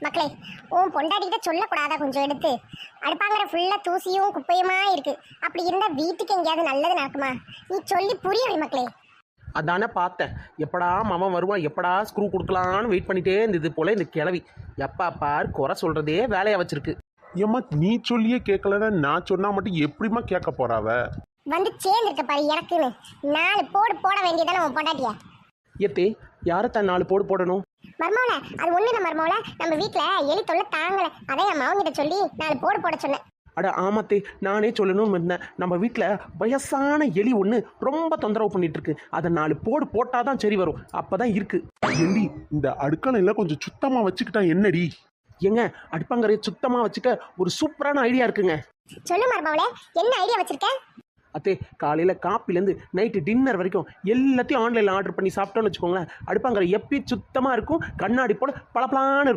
மக்களே, உன் பொண்டாட்டிகிட்ட சொல்லக்கூடாதா கொஞ்சம் எடுத்து? அடுப்பாங்கிற ஃபுல்லா தூசியும் குப்பையுமா இருக்கு. அப்படி இருந்தா வீட்டுக்கு எங்கேயாவது நல்லது நடக்குமா? நீ சொல்லி புரிய வை மக்களே. அதானே பார்த்தேன், எப்படா மாமன் வருவான், எப்படா ஸ்க்ரூ கொடுக்கலான்னு வெயிட் பண்ணிட்டே இருந்தது போல இந்த கிழவி. எப்பா பார் குறை சொல்றதே வேலையா வச்சிருக்கு. ஏம்மா நீ சொல்லியே கேட்கலன்னா நான் சொன்னா மட்டும் எப்படிம்மா கேட்க போறாவ? வந்து சேர்ந்துருக்க பாரு எனக்குன்னு 4 போடு போட வேண்டியதானே உன் பொண்டாட்டிய. ஏத்தே, யாரைத்தான் 4 போடு போடணும்? மர்மோல அது ஒண்ணு இல்ல மர்மோல, நம்ம வீட்டுல எலி தொல்லை தாங்கல. அதே என் மாவங்கிட்ட சொல்லி 4 போடு போட சொன்னேன். அட ஆமாத்தே, நானே சொல்லணும்னு இருந்தேன். நம்ம வீட்டில் வயசான எலி ஒன்று ரொம்ப தொந்தரவு பண்ணிட்டு இருக்கு. அதை 4 போடு போட்டாதான் சரி வரும். அப்பதான் இருக்கு. ஏண்டி இந்த அடுக்கலையில கொஞ்சம் சுத்தமா வச்சுக்கிட்டா என்னடி? ஏங்க, அடுப்பங்கரையை சுத்தமாக வச்சுக்க ஒரு சூப்பரான ஐடியா இருக்குங்க. சொல்லு மர்மோல, என்ன ஐடியா வச்சிருக்க? அத்தே, காலையில் காப்பிலேருந்து நைட்டு டின்னர் வரைக்கும் எல்லாத்தையும் ஆன்லைனில் ஆர்டர் பண்ணி சாப்பிட்டோன்னு வச்சுக்கோங்களேன். அடுப்பங்கரை எப்பயும் சுத்தமாக இருக்கும், கண்ணாடி போல பளபளன்னு இருக்கும்.